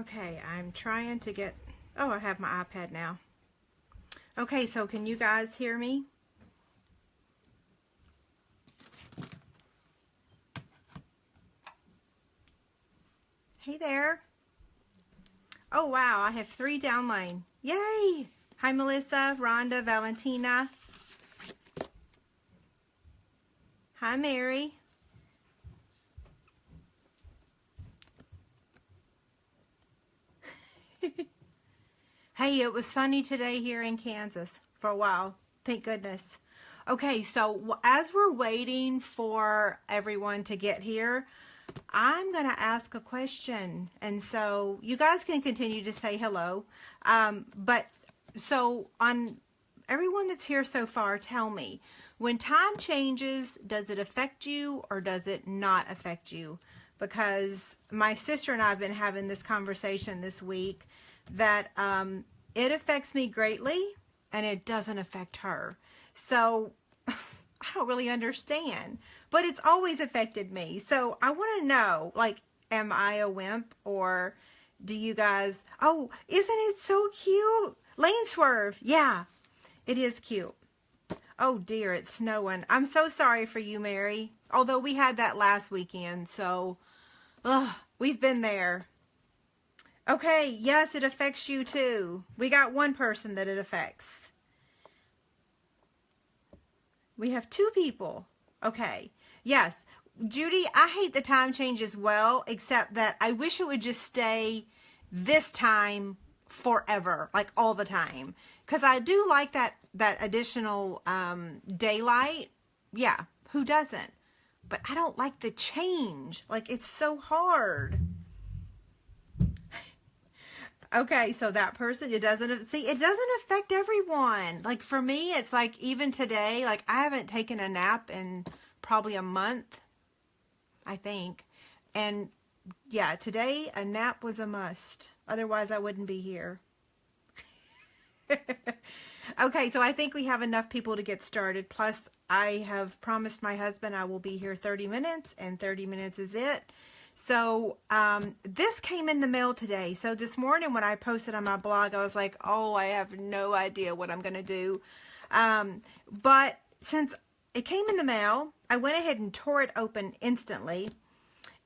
Okay, I'm trying to get, oh, I have my iPad now. Okay, so can you guys hear me? Hey there. Oh, wow, I have 3 downline. Yay! Hi, Melissa, Rhonda, Valentina. Hi, Mary. Hey, it was sunny today here in Kansas for a while. Thank goodness. Okay, so as we're waiting for everyone to get here, I'm going to ask a question. And so you guys can continue to say hello. But so on everyone that's here so far, tell me, when time changes, does it affect you or does it not affect you? Because my sister and I have been having this conversation this week that it affects me greatly and it doesn't affect her. So I don't really understand, but it's always affected me. So I want to know, like, am I a wimp or do you guys, oh, isn't it so cute? Lane Swerve. Yeah, it is cute. Oh dear, it's snowing. I'm so sorry for you, Mary. Although we had that last weekend, so we've been there. Okay, yes, it affects you too. We got one person that it affects. We have 2 people. Okay, yes. Judy, I hate the time change as well, except that I wish it would just stay this time forever, like all the time. Because I do like that additional daylight. Yeah, who doesn't? But I don't like the change. Like, it's so hard. Okay, so that person, it doesn't affect everyone. Like for me, it's like even today, like I haven't taken a nap in probably a month, I think. And yeah, today a nap was a must. Otherwise I wouldn't be here. Okay, so I think we have enough people to get started. Plus, I have promised my husband I will be here 30 minutes, and 30 minutes is it. So this came in the mail today. So this morning when I posted on my blog, I was like, oh, I have no idea what I'm going to do. But since it came in the mail, I went ahead and tore it open instantly.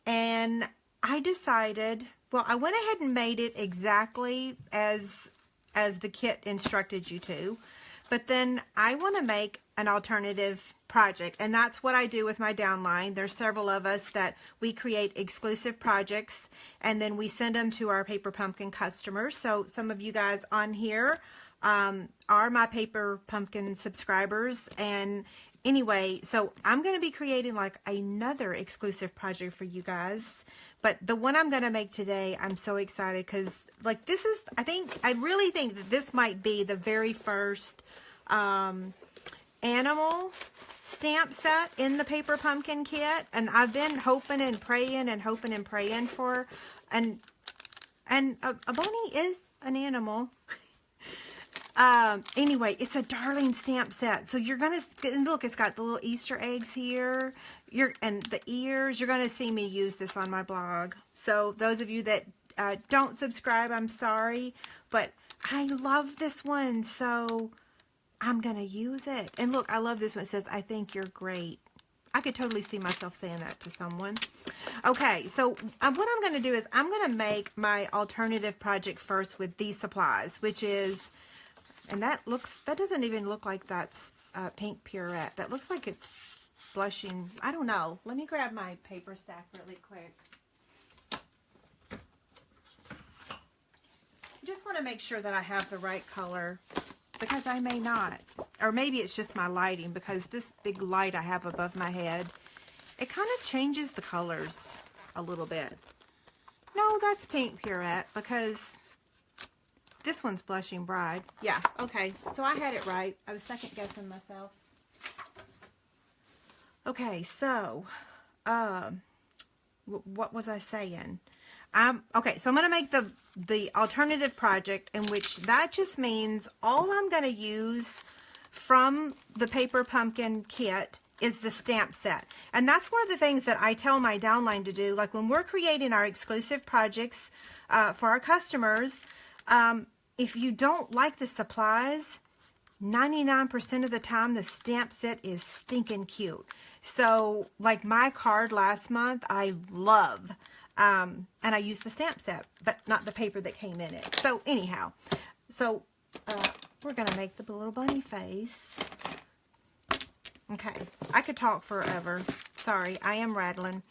And I decided, well, I went ahead and made it exactly as the kit instructed you to. But then I want to make an alternative project, and that's what I do with my downline. There's several of us that we create exclusive projects, and then we send them to our Paper Pumpkin customers. So some of you guys on here are my Paper Pumpkin subscribers, and anyway, so I'm going to be creating like another exclusive project for you guys. But the one I'm going to make today, I'm so excited because like this is, I really think that this might be the very first animal stamp set in the Paper Pumpkin kit. And I've been hoping and praying for, and a bunny is an animal. Anyway, it's a darling stamp set. So you're going to look, it's got the little Easter eggs here, and the ears. You're going to see me use this on my blog. So those of you that don't subscribe, I'm sorry, but I love this one. So I'm going to use it. And look, I love this one. It says, I think you're great. I could totally see myself saying that to someone. Okay, so what I'm going to do is I'm going to make my alternative project first with these supplies, which is, and that doesn't even look like that's pink Purette. That looks like it's blushing. I don't know. Let me grab my paper stack really quick. I just want to make sure that I have the right color, because I may not. Or maybe it's just my lighting, because this big light I have above my head, it kind of changes the colors a little bit. No, that's pink Purette, because this one's Blushing Bride. Yeah, okay. So I had it right. I was second guessing myself. Okay, so what was I saying? Okay, so I'm going to make the alternative project, in which that just means all I'm going to use from the Paper Pumpkin kit is the stamp set. And that's one of the things that I tell my downline to do. Like when we're creating our exclusive projects for our customers, if you don't like the supplies, 99% of the time the stamp set is stinking cute. So like my card last month, I love. And I used the stamp set, but not the paper that came in it. So anyhow, so we're going to make the little bunny face. Okay, I could talk forever. Sorry, I am rattling.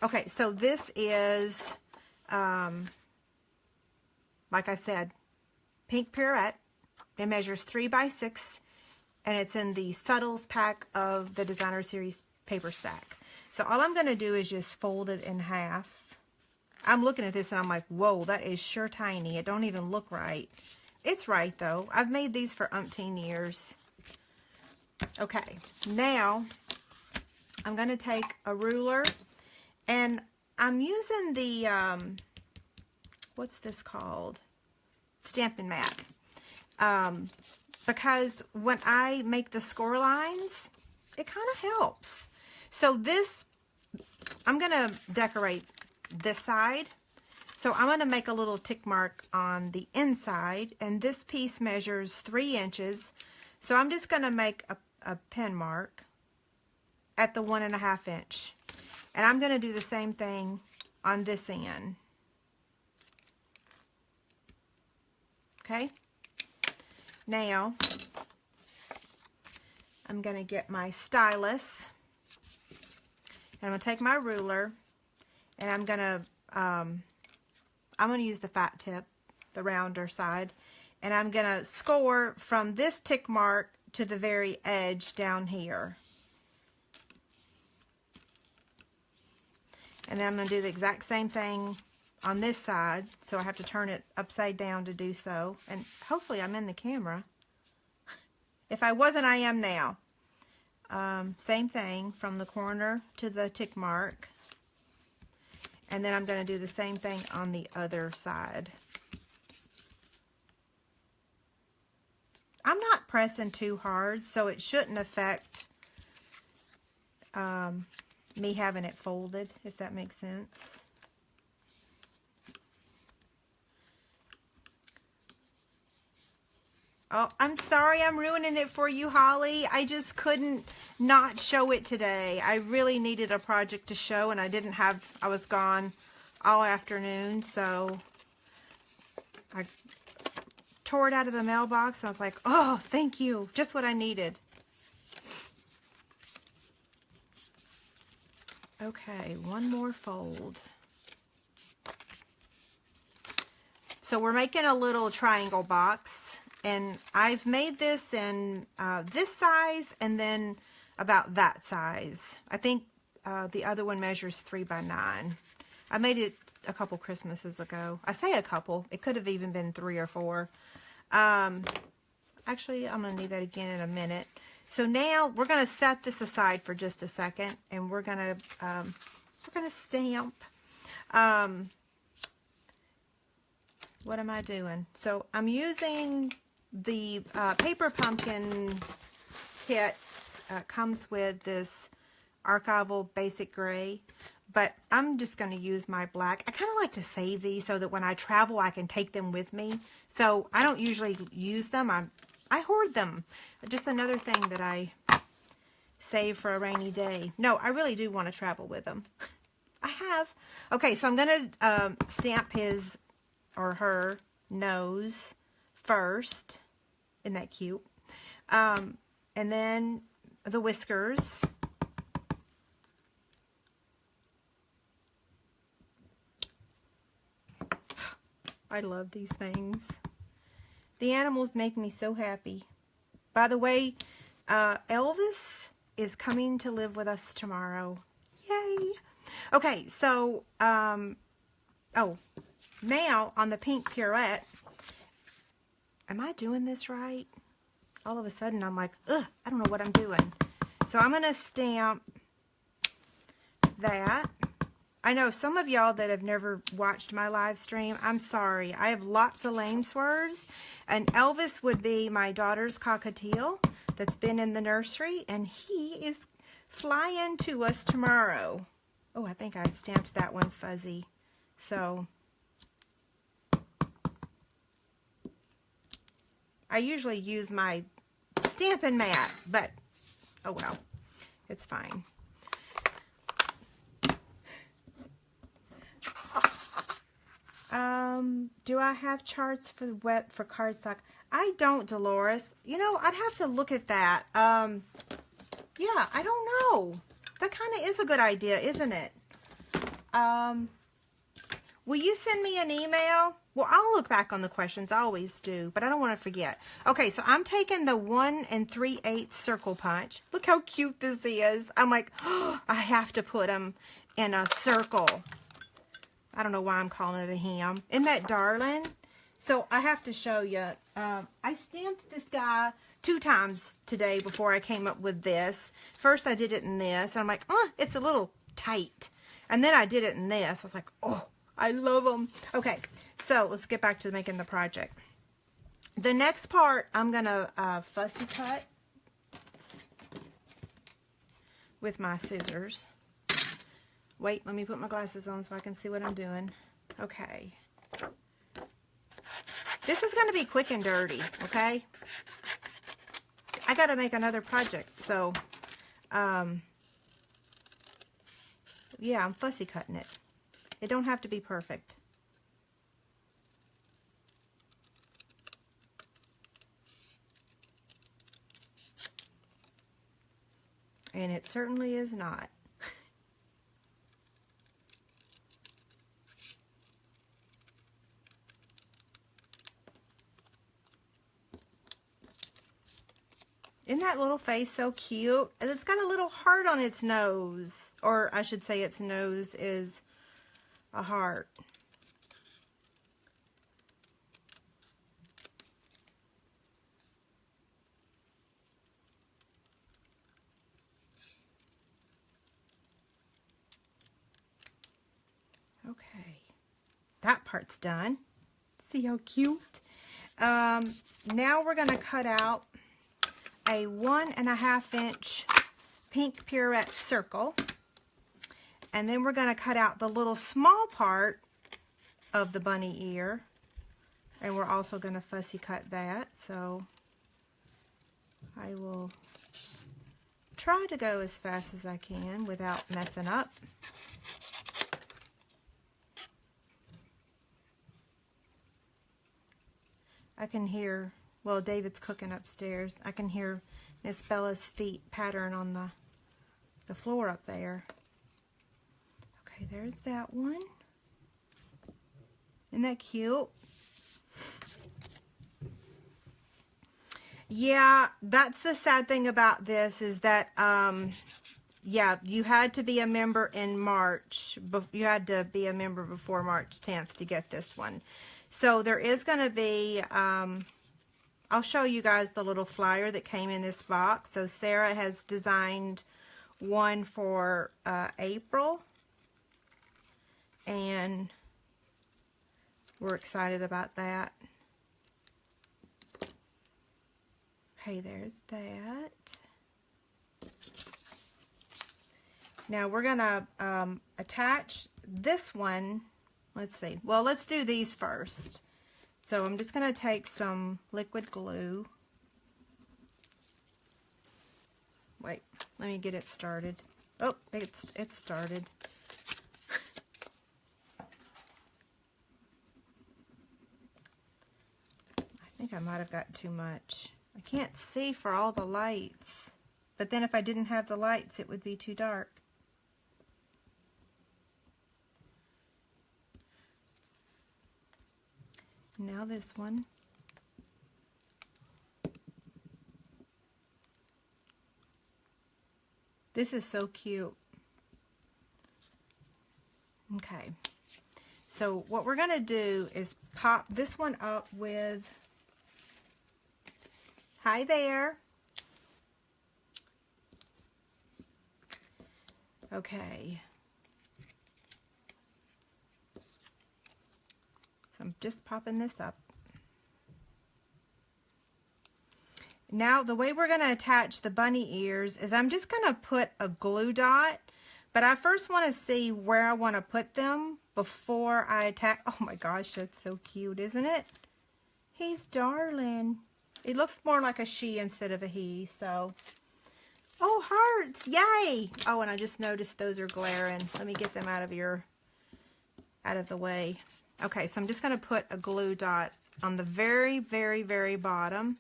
Okay, so this is, like I said, pink Pierrette. It measures 3 by 6, and it's in the Subtles pack of the Designer Series paper stack. So all I'm going to do is just fold it in half. I'm looking at this and I'm like, whoa, that is sure tiny. It don't even look right. It's right though. I've made these for umpteen years. Okay, now I'm going to take a ruler, and I'm using the, what's this called? Stampin' mat. Because when I make the score lines, it kind of helps. So this, I'm going to decorate this side. So I'm going to make a little tick mark on the inside, and this piece measures 3 inches. So I'm just going to make a pen mark at the 1.5 inch. And I'm going to do the same thing on this end. Okay? Now, I'm going to get my stylus. And I'm going to take my ruler, and I'm going to use the fat tip, the rounder side, and I'm going to score from this tick mark to the very edge down here. And then I'm going to do the exact same thing on this side, so I have to turn it upside down to do so. And hopefully I'm in the camera. If I wasn't, I am now. Same thing from the corner to the tick mark. And then I'm going to do the same thing on the other side. I'm not pressing too hard, so it shouldn't affect me having it folded, if that makes sense. Oh, I'm sorry I'm ruining it for you, Holly. I just couldn't not show it today. I really needed a project to show, and I was gone all afternoon, so I tore it out of the mailbox. I was like, oh, thank you. Just what I needed. Okay, one more fold. So we're making a little triangle box, and I've made this in this size and then about that size. I think the other one measures 3 by 9. I made it a couple Christmases ago. I say a couple. It could have even been 3 or 4. Actually, I'm going to need that again in a minute. So now we're going to set this aside for just a second, and we're going to stamp. What am I doing? So I'm using the paper pumpkin kit. Comes with this archival basic gray, but I'm just going to use my black. I kind of like to save these so that when I travel I can take them with me. So I don't usually use them. I hoard them. Just another thing that I save for a rainy day. No, I really do want to travel with them. I have. Okay, so I'm going to stamp his or her nose first. Isn't that cute? And then the whiskers. I love these things. The animals make me so happy. By the way, Elvis is coming to live with us tomorrow. Yay! Okay, so, oh, now on the pink Pierrette, am I doing this right? All of a sudden I'm like, ugh, I don't know what I'm doing. So I'm going to stamp that. I know some of y'all that have never watched my live stream, I'm sorry. I have lots of lane swerves, and Elvis would be my daughter's cockatiel. that's been in the nursery, and he is flying to us tomorrow. Oh, I think I stamped that one fuzzy. So I usually use my Stampin' mat, but oh well, it's fine. Do I have charts for the web for cardstock? I don't, Dolores. You know, I'd have to look at that. Yeah, I don't know. That kind of is a good idea, isn't it? Will you send me an email? Well, I'll look back on the questions. I always do, but I don't want to forget. Okay, so I'm taking the 1 3/8 circle punch. Look how cute this is. I'm like, oh, I have to put them in a circle. I don't know why I'm calling it a hem. Isn't that darling? So I have to show you. I stamped this guy 2 times today before I came up with this. First I did it in this, and I'm like, oh, it's a little tight. And then I did it in this. I was like, oh, I love them. Okay, so let's get back to making the project. The next part, I'm going to fussy cut with my scissors. Wait, let me put my glasses on so I can see what I'm doing. Okay. This is going to be quick and dirty, okay? I got to make another project, so, yeah, I'm fussy cutting it. It don't have to be perfect. And it certainly is not. Isn't that little face so cute? And it's got a little heart on its nose. Or I should say its nose is a heart. Okay. That part's done. See how cute? Now we're going to cut out a 1.5 inch pink pirouette circle, and then we're going to cut out the little small part of the bunny ear, and we're also going to fussy cut that. So I will try to go as fast as I can without messing up. I can hear, well, David's cooking upstairs. I can hear Miss Bella's feet pattern on the floor up there. Okay, there's that one. Isn't that cute? Yeah, that's the sad thing about this is that, yeah, you had to be a member in March. You had to be a member before March 10th to get this one. So there is going to be, I'll show you guys the little flyer that came in this box. So Sarah has designed one for April, and we're excited about that. Okay, there's that. Now we're going to attach this one. Let's see. Well, let's do these first. So I'm just going to take some liquid glue. Wait, let me get it started. Oh, it's started. I think I might have got too much. I can't see for all the lights. But then if I didn't have the lights, it would be too dark. Now this one. This is so cute. Okay. So what we're going to do is pop this one up with, hi there. Okay. So I'm just popping this up. now the way we're going to attach the bunny ears is I'm just going to put a glue dot, but I first want to see where I want to put them before I attach. Oh my gosh, that's so cute, isn't it? He's darling. It looks more like a she instead of a he, so. Oh, hearts, yay. Oh, and I just noticed those are glaring. Let me get them out of the way. Okay, so I'm just going to put a glue dot on the very, very, very bottom.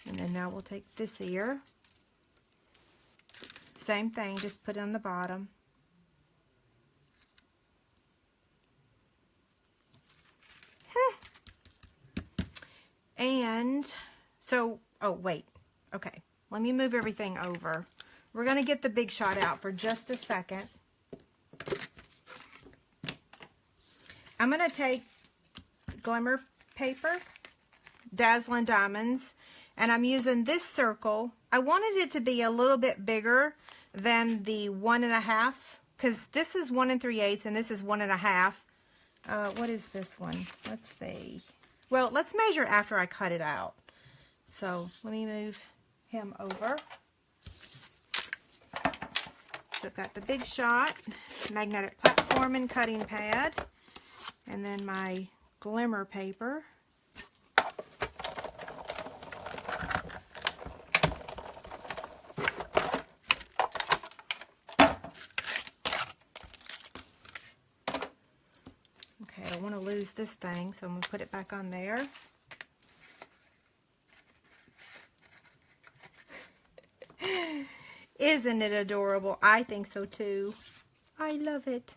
And then now we'll take this ear. Same thing, just put it on the bottom. And so, oh wait, okay, let me move everything over. We're going to get the Big Shot out for just a second. I'm going to take glimmer paper, Dazzling Diamonds, and I'm using this circle. I wanted it to be a little bit bigger than the 1.5, because this is 1 3/8 and this is 1.5. What is this one? Let's see. Well, let's measure after I cut it out. So let me move him over. So I've got the Big Shot, magnetic platform and cutting pad, and then my glimmer paper. Okay, I don't want to lose this thing, so I'm going to put it back on there. Isn't it adorable? I think so too. I love it.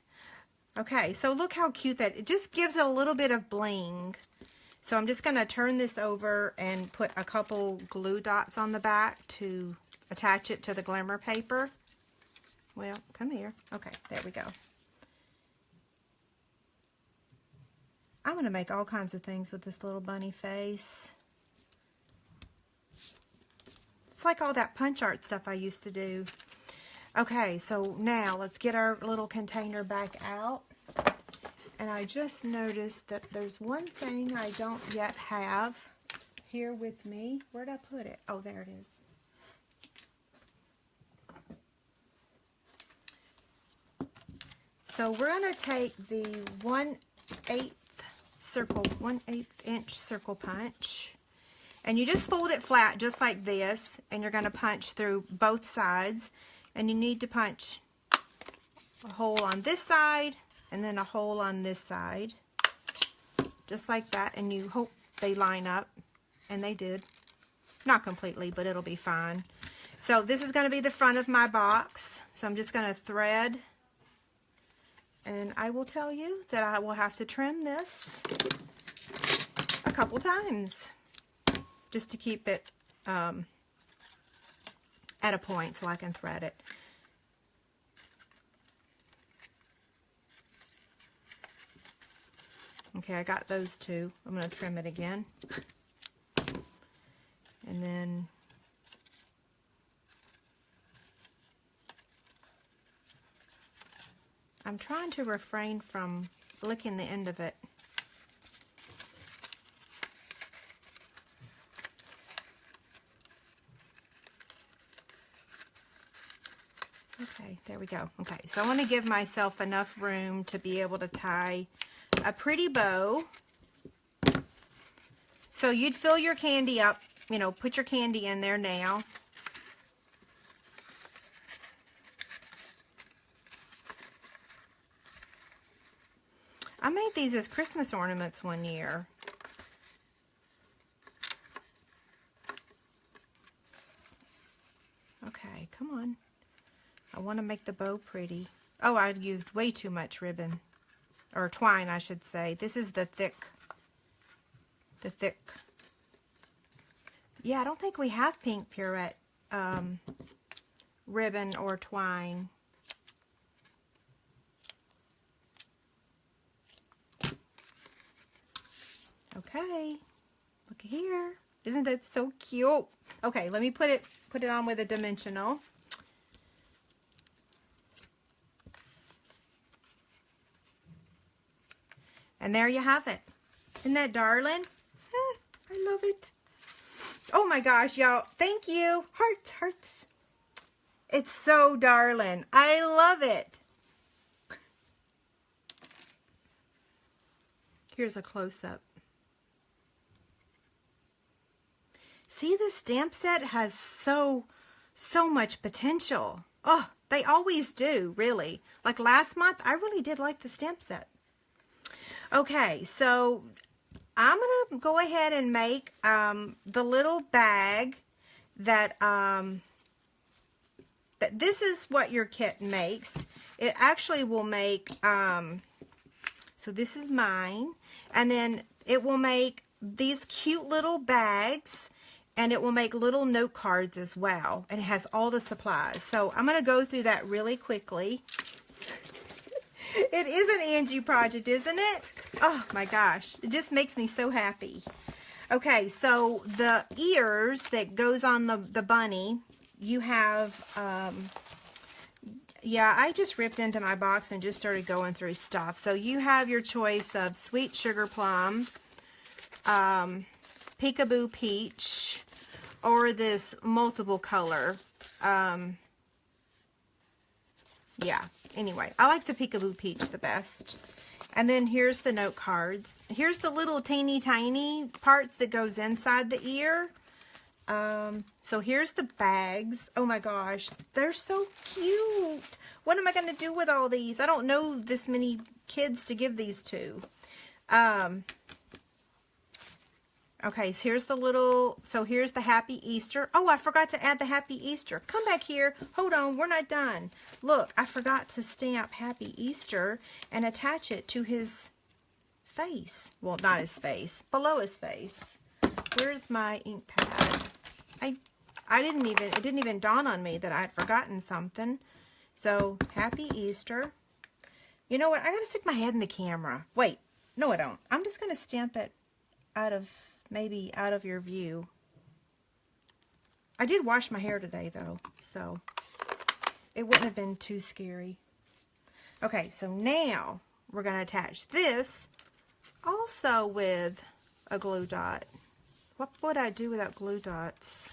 Okay, so look how cute that, it just gives it a little bit of bling. So I'm just going to turn this over and put a couple glue dots on the back to attach it to the glimmer paper. Well, come here. Okay, there we go. I'm going to make all kinds of things with this little bunny face. It's like all that punch art stuff I used to do. Okay, so now let's get our little container back out. And I just noticed that there's one thing I don't yet have here with me. Where'd I put it? Oh, there it is. So we're going to take the 1/8 circle, 1/8 inch circle punch. And you just fold it flat just like this, and you're going to punch through both sides. And you need to punch a hole on this side and then a hole on this side. Just like that, and you hope they line up. And they did. Not completely, but it'll be fine. So this is going to be the front of my box. So I'm just going to thread. And I will tell you that I will have to trim this a couple times, just to keep it at a point so I can thread it. Okay, I got those two. I'm going to trim it again. And then I'm trying to refrain from licking the end of it. Okay, there we go. Okay, so I want to give myself enough room to be able to tie a pretty bow. So you'd fill your candy up, you know, put your candy in there now. I made these as Christmas ornaments one year. Okay, come on. I want to make the bow pretty. Oh, I used way too much ribbon. Or twine, I should say. This is the thick. Yeah, I don't think we have pink Pierrette ribbon or twine. Okay, look here. Isn't that so cute? Okay, let me put it on with a dimensional. And there you have it. Isn't that darling? I love it. Oh my gosh, y'all. Thank you. Hearts, hearts. It's so darling. I love it. Here's a close-up. See, this stamp set has so much potential. Oh, they always do, really. Like last month, I really did like the stamp set. Okay, so I'm going to go ahead and make the little bag that, this is what your kit makes. It actually will make, so this is mine, and then it will make these cute little bags, and it will make little note cards as well, and it has all the supplies. So I'm going to go through that really quickly. It is an Angie project, isn't it? Oh my gosh, it just makes me so happy. Okay, so the ears that goes on the bunny, you have, yeah, I just ripped into my box and just started going through stuff. So you have your choice of Sweet Sugar Plum, Peekaboo Peach, or this multiple color. Yeah, anyway, I like the Peekaboo Peach the best. And then here's the note cards. Here's the little teeny tiny parts that goes inside the ear. So here's the bags. Oh my gosh, they're so cute. What am I going to do with all these? I don't know this many kids to give these to. Okay, so here's the little, so here's the Happy Easter. Oh, I forgot to add the Happy Easter. Come back here. Hold on, we're not done. Look, I forgot to stamp Happy Easter and attach it to his face. Well, not his face, below his face. Where's my ink pad? It didn't even dawn on me that I had forgotten something. So, Happy Easter. You know what? I gotta stick my head in the camera. Wait, no I don't. I'm just gonna stamp it maybe out of your view. I did wash my hair today though, so it wouldn't have been too scary. Okay, so now we're gonna attach this also with a glue dot. What would I do without glue dots?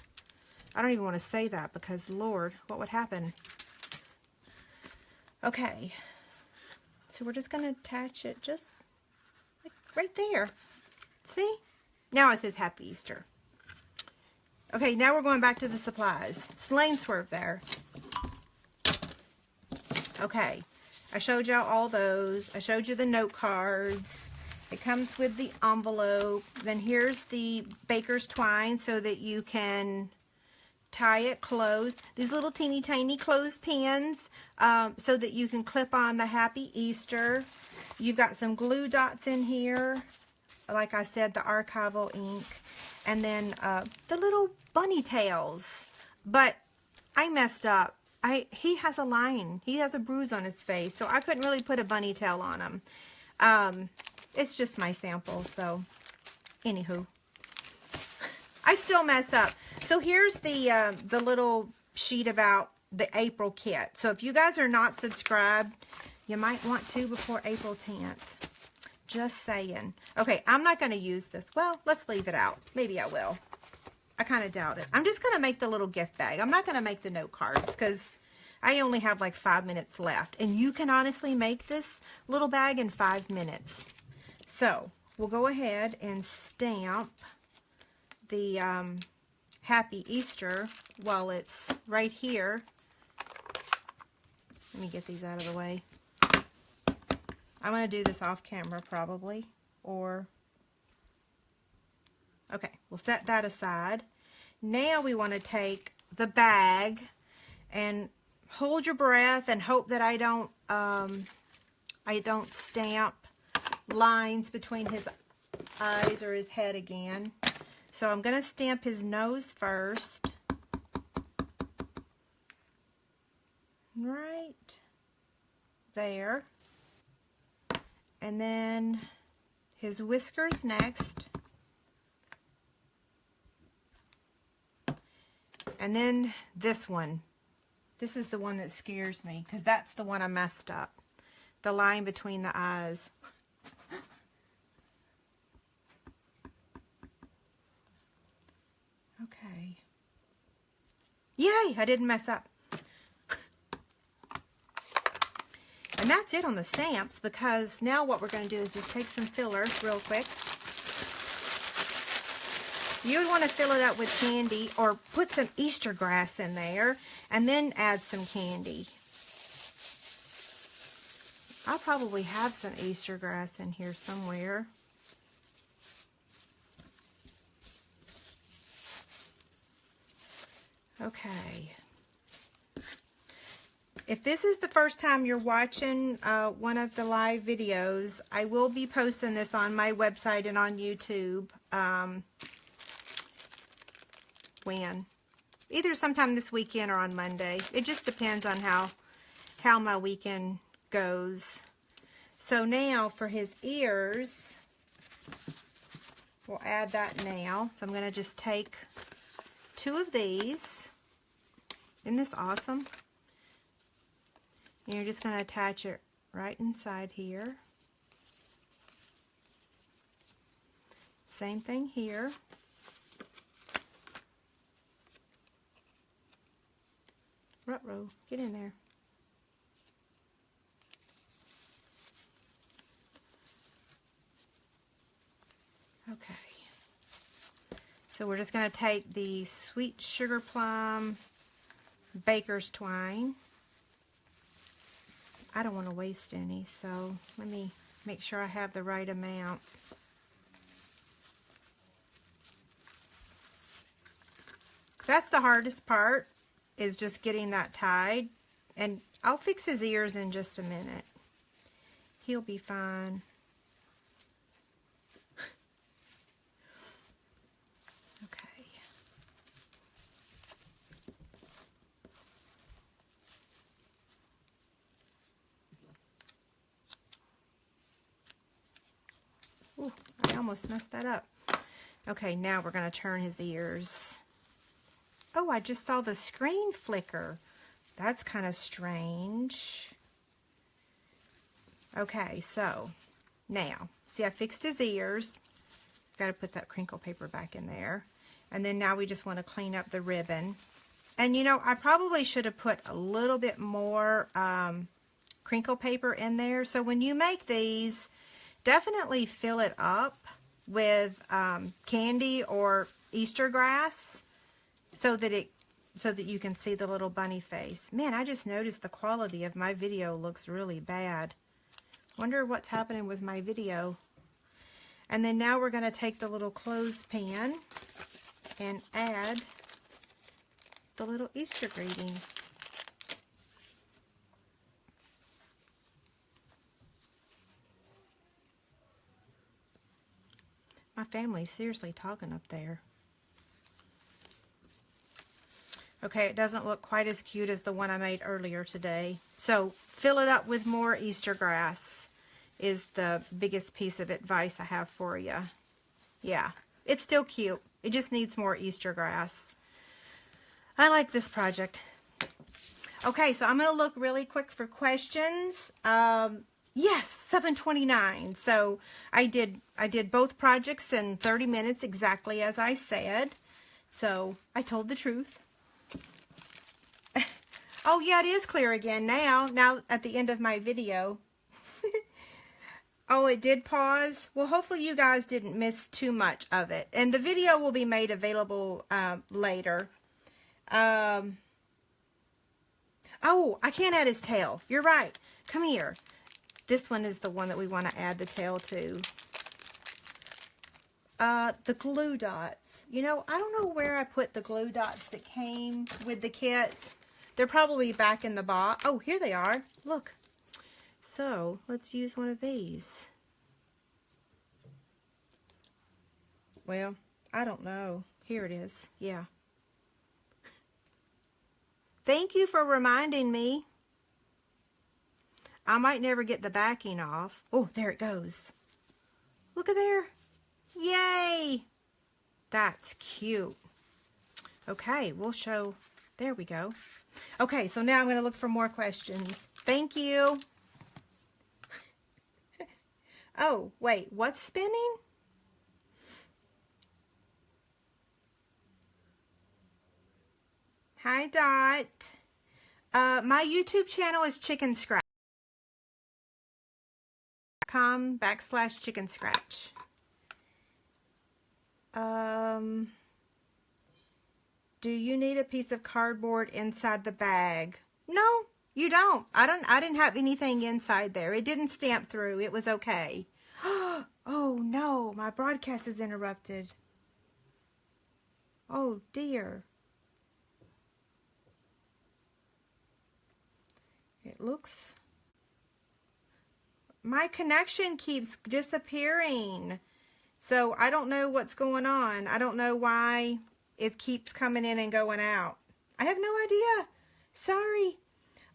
I don't even want to say that because, Lord, what would happen? Okay, so we're just going to attach it just like right there. See? Now it says Happy Easter. Okay, now we're going back to the supplies. It's lane swerve there. Okay, I showed y'all all those. I showed you the note cards. It comes with the envelope. Then here's the baker's twine so that you can tie it closed. These little teeny tiny clothespins so that you can clip on the Happy Easter. You've got some glue dots in here. Like I said, the archival ink. And then the little bunny tails. But I messed up. He has a line. He has a bruise on his face. So I couldn't really put a bunny tail on him. It's just my sample, so anywho. I still mess up. So here's the little sheet about the April kit. So if you guys are not subscribed, you might want to before April 10th. Just saying. Okay, I'm not going to use this. Well, let's leave it out. Maybe I will. I kind of doubt it. I'm just going to make the little gift bag. I'm not going to make the note cards because I only have like 5 minutes left. And you can honestly make this little bag in 5 minutes. So, we'll go ahead and stamp the Happy Easter while it's right here. Let me get these out of the way. I'm going to do this off camera probably. Okay, we'll set that aside. Now we want to take the bag and hold your breath and hope that I don't stamp lines between his eyes or his head again. So I'm going to stamp his nose first. Right there. And then his whiskers next. And then this one. This is the one that scares me because that's the one I messed up. The line between the eyes. Okay. Yay, I didn't mess up. And that's it on the stamps, because now what we're going to do is just take some filler real quick. You would want to fill it up with candy or put some Easter grass in there and then add some candy. I'll probably have some Easter grass in here somewhere. Okay. If this is the first time you're watching one of the live videos, I will be posting this on my website and on YouTube. When? Either sometime this weekend or on Monday. It just depends on how my weekend goes. So now for his ears, we'll add that now. So I'm going to just take 2 of these. Isn't this awesome? And you're just going to attach it right inside here. Same thing here. Ruh-roh, get in there. Okay. So we're just going to take the Sweet Sugar Plum Baker's Twine. I don't want to waste any, so let me make sure I have the right amount. That's the hardest part, is just getting that tied. And I'll fix his ears in just a minute. He'll be fine. Okay. Ooh, I almost messed that up. Okay, now we're going to turn his ears. Oh, I just saw the screen flicker. That's kind of strange. Okay, so now, see, I fixed his ears. Got to put that crinkle paper back in there. And then now we just want to clean up the ribbon. And you know, I probably should have put a little bit more crinkle paper in there. So when you make these, definitely fill it up with candy or Easter grass so that you can see the little bunny face. Man, I just noticed the quality of my video looks really bad. Wonder what's happening with my video. And then now we're going to take the little clothespan and add the little Easter greeting. My family's seriously talking up there. Okay, it doesn't look quite as cute as the one I made earlier today. So fill it up with more Easter grass is the biggest piece of advice I have for you. Yeah, it's still cute. It just needs more Easter grass. I like this project. Okay, so I'm going to look really quick for questions. Yes, 7:29. So I did both projects in 30 minutes exactly as I said. So I told the truth. Oh yeah, it is clear again now at the end of my video. Oh, it did pause? Well, hopefully you guys didn't miss too much of it. And the video will be made available later. Oh, I can't add his tail. You're right. Come here. This one is the one that we want to add the tail to. The glue dots. You know, I don't know where I put the glue dots that came with the kit. They're probably back in the box. Oh, here they are. Look. So, let's use one of these. Well, I don't know. Here it is. Yeah. Thank you for reminding me. I might never get the backing off. Oh, there it goes. Look at there. Yay! That's cute. Okay, we'll show. There we go. Okay, so now I'm going to look for more questions. Thank you. Oh, wait, what's spinning? Hi, Dot. My YouTube channel is Chicken Scratch. .com/Chicken Scratch. Do you need a piece of cardboard inside the bag? No, you don't. I didn't have anything inside there. It didn't stamp through. It was okay. Oh no, my broadcast is interrupted. Oh dear. It looks... my connection keeps disappearing. So I don't know what's going on. I don't know why it keeps coming in and going out. I have no idea. Sorry.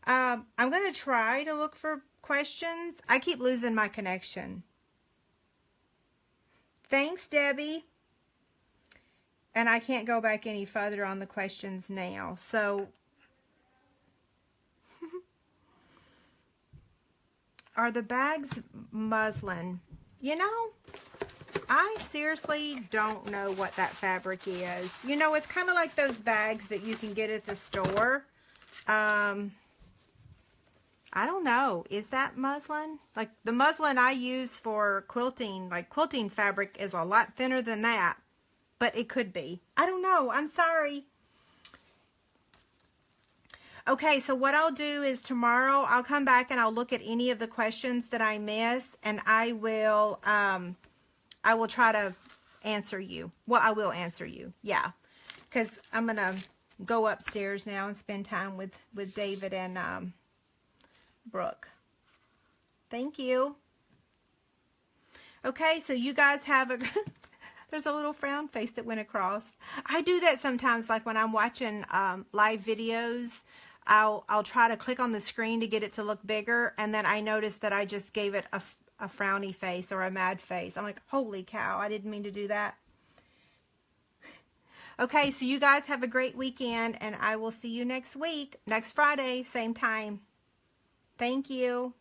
I'm going to try to look for questions. I keep losing my connection. Thanks, Debbie. And I can't go back any further on the questions now. So, are the bags muslin? You know, I seriously don't know what that fabric is. You know, it's kind of like those bags that you can get at the store. I don't know. Is that muslin? Like the muslin I use for quilting, like quilting fabric is a lot thinner than that. But it could be. I don't know. I'm sorry. Okay, so what I'll do is tomorrow I'll come back and I'll look at any of the questions that I miss, and I will try to answer you. Well, I will answer you. Yeah. Because I'm going to go upstairs now and spend time with David and Brooke. Thank you. Okay, so you guys have a... There's a little frown face that went across. I do that sometimes, like when I'm watching live videos. I'll try to click on the screen to get it to look bigger, and then I notice that I just gave it a frowny face or a mad face. I'm like, holy cow, I didn't mean to do that. Okay, so you guys have a great weekend, and I will see you next week, next Friday, same time. Thank you.